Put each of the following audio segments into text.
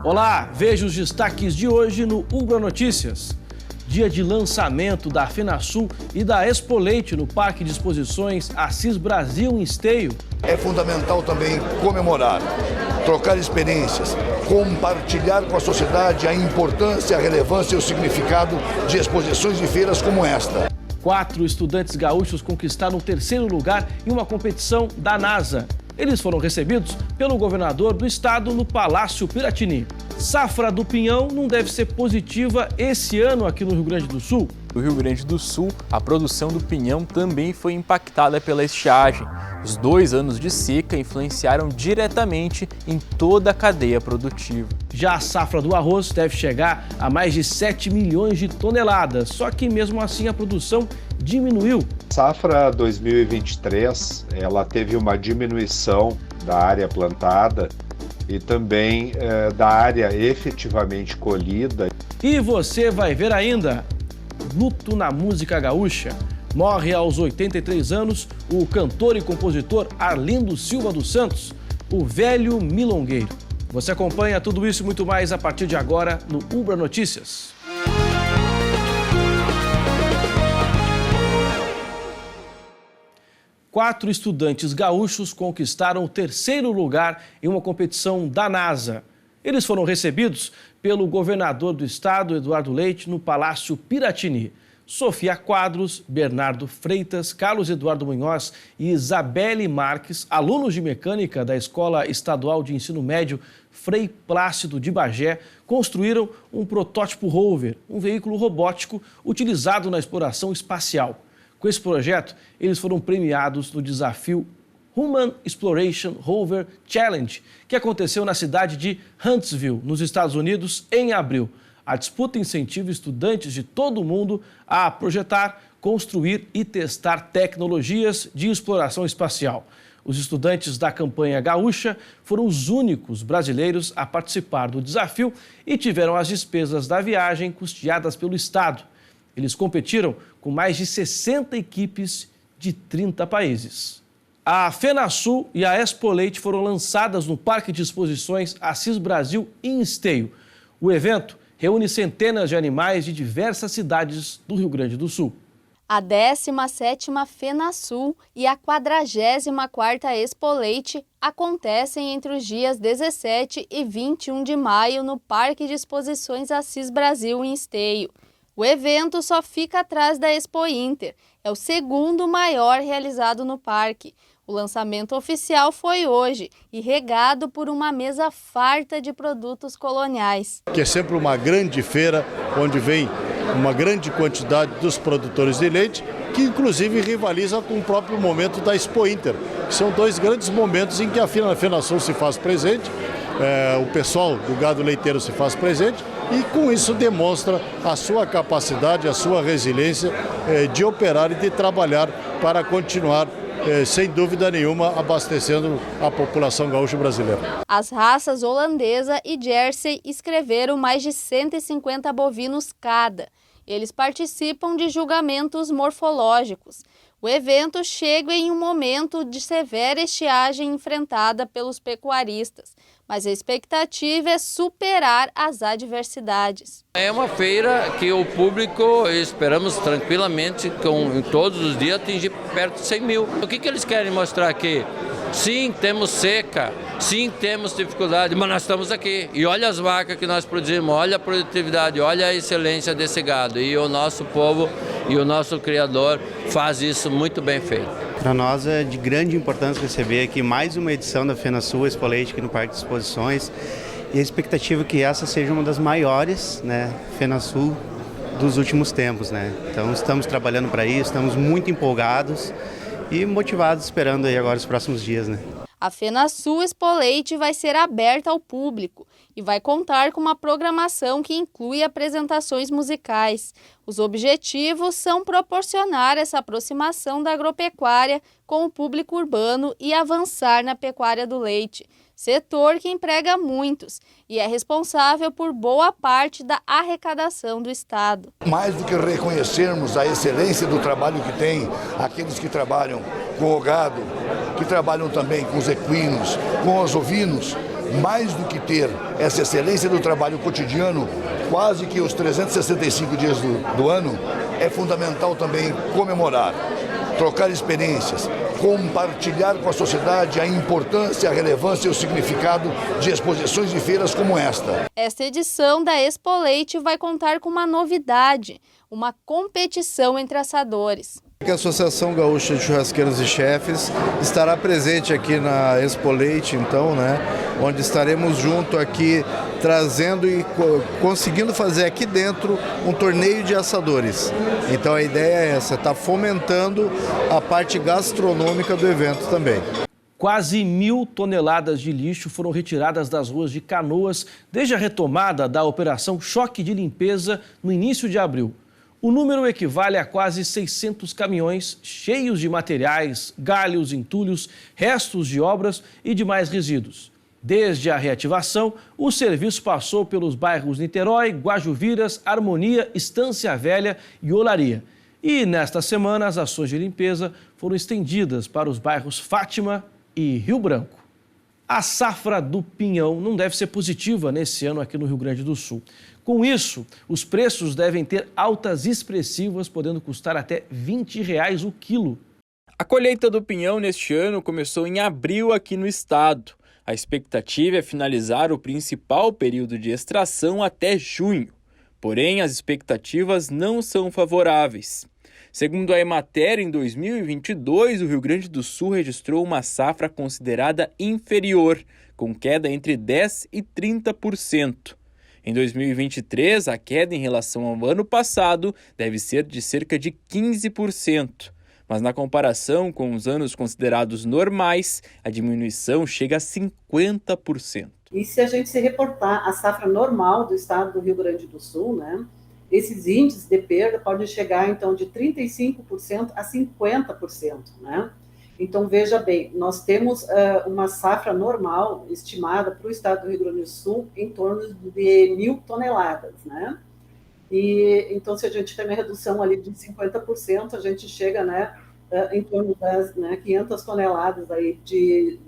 Olá, veja os destaques de hoje no Ubra Notícias. Dia de lançamento da FenaSul e da Expo Leite no Parque de Exposições Assis Brasil em Esteio. É fundamental também comemorar, trocar experiências, compartilhar com a sociedade a importância, a relevância e o significado de exposições e feiras como esta. 4 estudantes gaúchos conquistaram o 3º lugar em uma competição da NASA. Eles foram recebidos pelo governador do estado no Palácio Piratini. Safra do pinhão não deve ser positiva esse ano aqui no Rio Grande do Sul. No Rio Grande do Sul, a produção do pinhão também foi impactada pela estiagem. Os 2 anos de seca influenciaram diretamente em toda a cadeia produtiva. Já a safra do arroz deve chegar a mais de 7 milhões de toneladas, só que mesmo assim a produção diminuiu. Safra 2023, ela teve uma diminuição da área plantada e também da área efetivamente colhida. E você vai ver ainda, luto na música gaúcha. Morre aos 83 anos o cantor e compositor Arlindo Silva dos Santos, o velho milongueiro. Você acompanha tudo isso e muito mais a partir de agora no Ubra Notícias. Quatro estudantes gaúchos conquistaram o 3º lugar em uma competição da NASA. Eles foram recebidos pelo governador do estado, Eduardo Leite, no Palácio Piratini. Sofia Quadros, Bernardo Freitas, Carlos Eduardo Munhoz e Isabelle Marques, alunos de mecânica da Escola Estadual de Ensino Médio Frei Plácido de Bagé, construíram um protótipo rover, um veículo robótico utilizado na exploração espacial. Com esse projeto, eles foram premiados no desafio Human Exploration Rover Challenge, que aconteceu na cidade de Huntsville, nos Estados Unidos, em abril. A disputa incentiva estudantes de todo o mundo a projetar, construir e testar tecnologias de exploração espacial. Os estudantes da campanha gaúcha foram os únicos brasileiros a participar do desafio e tiveram as despesas da viagem custeadas pelo estado. Eles competiram com mais de 60 equipes de 30 países. A FenaSul e a Expo Leite foram lançadas no Parque de Exposições Assis Brasil em Esteio. O evento reúne centenas de animais de diversas cidades do Rio Grande do Sul. A 17ª FenaSul e a 44ª Expo Leite acontecem entre os dias 17 e 21 de maio no Parque de Exposições Assis Brasil em Esteio. O evento só fica atrás da Expo Inter, é o 2º maior realizado no parque. O lançamento oficial foi hoje e regado por uma mesa farta de produtos coloniais. Que é sempre uma grande feira onde vem uma grande quantidade dos produtores de leite, que inclusive rivaliza com o próprio momento da Expo Inter. São 2 grandes momentos em que a FenaSul se faz presente, o pessoal do gado leiteiro se faz presente e com isso demonstra a sua capacidade, a sua resiliência de operar e de trabalhar para continuar sem dúvida nenhuma, abastecendo a população gaúcha brasileira. As raças holandesa e Jersey inscreveram mais de 150 bovinos cada. Eles participam de julgamentos morfológicos. O evento chega em um momento de severa estiagem enfrentada pelos pecuaristas, mas a expectativa é superar as adversidades. É uma feira que o público, esperamos tranquilamente, com todos os dias, atingir perto de 100 mil. O que eles querem mostrar aqui? Sim, temos seca, sim, temos dificuldade, mas nós estamos aqui. E olha as vacas que nós produzimos, olha a produtividade, olha a excelência desse gado. E o nosso povo e o nosso criador faz isso muito bem feito. Para nós é de grande importância receber aqui mais uma edição da FenaSul Expo Leite aqui no Parque de Exposições. E a expectativa é que essa seja uma das maiores, FenaSul dos últimos tempos, Então estamos trabalhando para isso, estamos muito empolgados e motivados, esperando aí agora os próximos dias, A FenaSul Expo Leite vai ser aberta ao público e vai contar com uma programação que inclui apresentações musicais. Os objetivos são proporcionar essa aproximação da agropecuária com o público urbano e avançar na pecuária do leite, setor que emprega muitos e é responsável por boa parte da arrecadação do estado. Mais do que reconhecermos a excelência do trabalho que tem aqueles que trabalham com o gado, que trabalham também com os equinos, com os ovinos, mais do que ter essa excelência do trabalho cotidiano, quase que os 365 dias do ano, é fundamental também comemorar, trocar experiências, compartilhar com a sociedade a importância, a relevância e o significado de exposições de feiras como esta. Esta edição da Expo Leite vai contar com uma novidade, uma competição entre assadores. A Associação Gaúcha de Churrasqueiros e Chefes estará presente aqui na Expo Leite, então, onde estaremos junto aqui trazendo e conseguindo fazer aqui dentro um torneio de assadores. Então a ideia é essa, está fomentando a parte gastronômica do evento também. Quase 1.000 toneladas de lixo foram retiradas das ruas de Canoas desde a retomada da operação Choque de Limpeza no início de abril. O número equivale a quase 600 caminhões cheios de materiais, galhos, entulhos, restos de obras e demais resíduos. Desde a reativação, o serviço passou pelos bairros Niterói, Guajuviras, Harmonia, Estância Velha e Olaria. E nesta semana, as ações de limpeza foram estendidas para os bairros Fátima e Rio Branco. A safra do pinhão não deve ser positiva nesse ano aqui no Rio Grande do Sul. Com isso, os preços devem ter altas expressivas, podendo custar até R$ 20 o quilo. A colheita do pinhão neste ano começou em abril aqui no estado. A expectativa é finalizar o principal período de extração até junho. Porém, as expectativas não são favoráveis. Segundo a Emater, em 2022, o Rio Grande do Sul registrou uma safra considerada inferior, com queda entre 10% e 30%. Em 2023, a queda em relação ao ano passado deve ser de cerca de 15%. Mas na comparação com os anos considerados normais, a diminuição chega a 50%. E se a gente se reportar a safra normal do estado do Rio Grande do Sul, esses índices de perda podem chegar, então, de 35% a 50%, Então, veja bem, nós temos uma safra normal estimada para o estado do Rio Grande do Sul em torno de 1.000 toneladas, E, então, se a gente tem uma redução ali de 50%, a gente chega, em torno das 500 toneladas aí de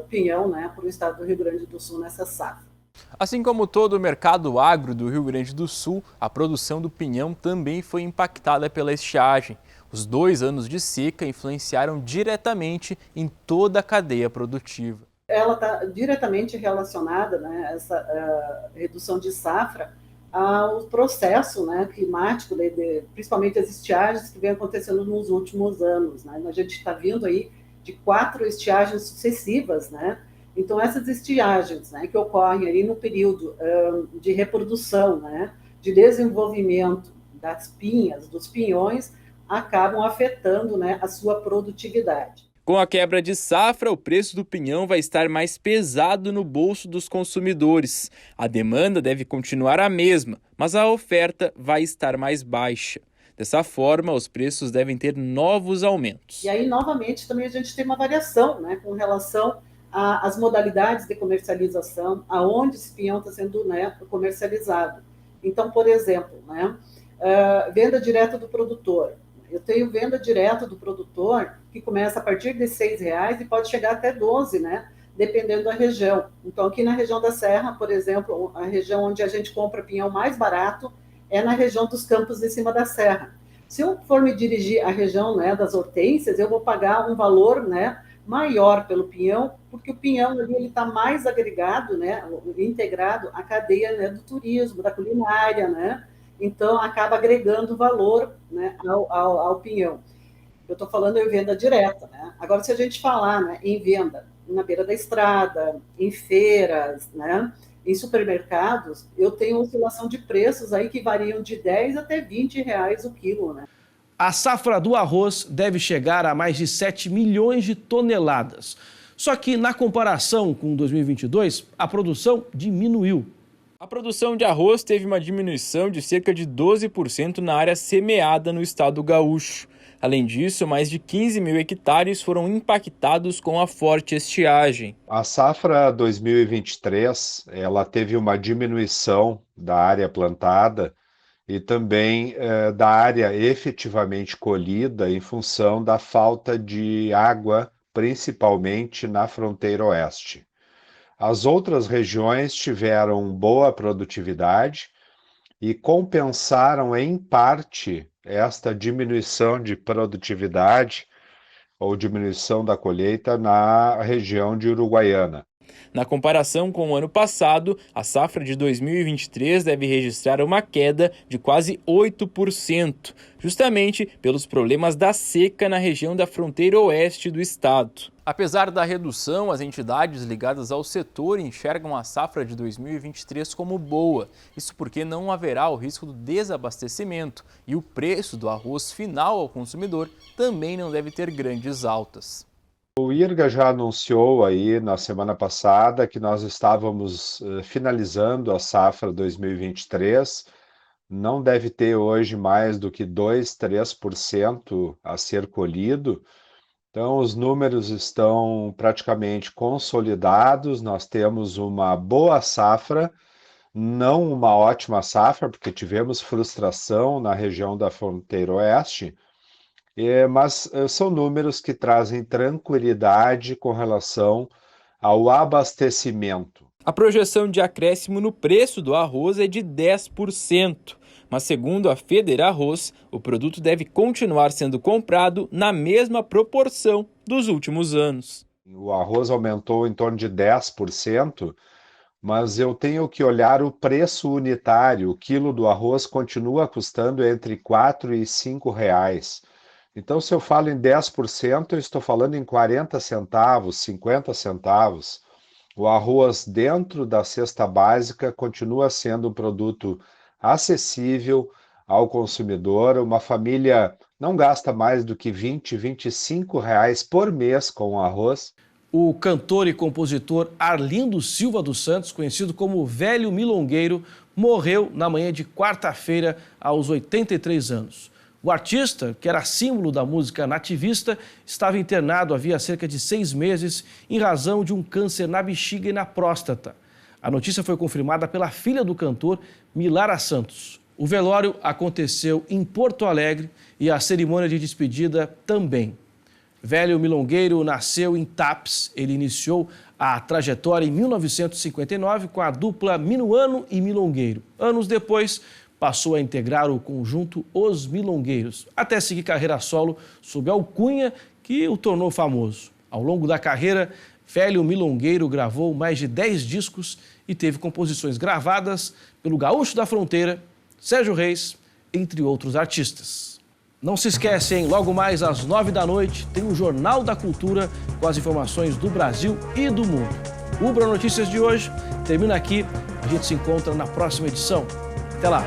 pinhão, para o estado do Rio Grande do Sul nessa safra. Assim como todo o mercado agro do Rio Grande do Sul, a produção do pinhão também foi impactada pela estiagem. Os 2 anos de seca influenciaram diretamente em toda a cadeia produtiva. Ela está diretamente relacionada, essa redução de safra, ao processo climático, principalmente as estiagens que vem acontecendo nos últimos anos. A gente está vindo aí de 4 estiagens sucessivas, Então, essas estiagens que ocorrem ali no período de reprodução, de desenvolvimento das pinhas, dos pinhões, acabam afetando a sua produtividade. Com a quebra de safra, o preço do pinhão vai estar mais pesado no bolso dos consumidores. A demanda deve continuar a mesma, mas a oferta vai estar mais baixa. Dessa forma, os preços devem ter novos aumentos. E aí, novamente, também a gente tem uma variação com relação às modalidades de comercialização, aonde esse pinhão está sendo comercializado. Então, por exemplo, venda direta do produtor. Eu tenho venda direta do produtor que começa a partir de R$ 6,00 e pode chegar até 12, dependendo da região. Então, aqui na região da Serra, por exemplo, a região onde a gente compra pinhão mais barato é na região dos Campos de Cima da Serra. Se eu for me dirigir à região das Hortênsias, eu vou pagar um valor maior pelo pinhão, porque o pinhão ali ele está mais agregado, integrado à cadeia do turismo, da culinária, Então, acaba agregando valor ao pinhão. Eu estou falando em venda direta. Agora, se a gente falar em venda na beira da estrada, em feiras, em supermercados, eu tenho oscilação de preços aí que variam de 10 até 20 reais o quilo. A safra do arroz deve chegar a mais de 7 milhões de toneladas. Só que, na comparação com 2022, a produção diminuiu. A produção de arroz teve uma diminuição de cerca de 12% na área semeada no estado gaúcho. Além disso, mais de 15 mil hectares foram impactados com a forte estiagem. A safra 2023 ela teve uma diminuição da área plantada e também da área efetivamente colhida em função da falta de água, principalmente na fronteira oeste. As outras regiões tiveram boa produtividade e compensaram em parte esta diminuição de produtividade ou diminuição da colheita na região de Uruguaiana. Na comparação com o ano passado, a safra de 2023 deve registrar uma queda de quase 8%, justamente pelos problemas da seca na região da fronteira oeste do estado. Apesar da redução, as entidades ligadas ao setor enxergam a safra de 2023 como boa. Isso porque não haverá o risco do desabastecimento e o preço do arroz final ao consumidor também não deve ter grandes altas. O IRGA já anunciou aí na semana passada que nós estávamos finalizando a safra 2023. Não deve ter hoje mais do que 2-3% a ser colhido. Então, os números estão praticamente consolidados, nós temos uma boa safra, não uma ótima safra, porque tivemos frustração na região da fronteira oeste, mas são números que trazem tranquilidade com relação ao abastecimento. A projeção de acréscimo no preço do arroz é de 10%. Mas segundo a Federarroz, o produto deve continuar sendo comprado na mesma proporção dos últimos anos. O arroz aumentou em torno de 10%, mas eu tenho que olhar o preço unitário. O quilo do arroz continua custando entre R$ 4 e R$ 5 reais. Então, se eu falo em 10%, eu estou falando em 40 centavos, 50 centavos. O arroz dentro da cesta básica continua sendo um produto acessível ao consumidor. Uma família não gasta mais do que R$ 20, R$ 25 reais por mês com arroz. O cantor e compositor Arlindo Silva dos Santos, conhecido como Velho Milongueiro, morreu na manhã de quarta-feira aos 83 anos. O artista, que era símbolo da música nativista, estava internado havia cerca de 6 meses em razão de um câncer na bexiga e na próstata. A notícia foi confirmada pela filha do cantor, Milara Santos. O velório aconteceu em Porto Alegre e a cerimônia de despedida também. Velho Milongueiro nasceu em Tapes. Ele iniciou a trajetória em 1959 com a dupla Minuano e Milongueiro. Anos depois, passou a integrar o conjunto Os Milongueiros, até seguir carreira solo sob a alcunha que o tornou famoso. Ao longo da carreira, Velho Milongueiro gravou mais de 10 discos e teve composições gravadas pelo Gaúcho da Fronteira, Sérgio Reis, entre outros artistas. Não se esquece, hein? Logo mais às 9 da noite tem o Jornal da Cultura com as informações do Brasil e do mundo. O Ubra Notícias de hoje termina aqui. A gente se encontra na próxima edição. Até lá!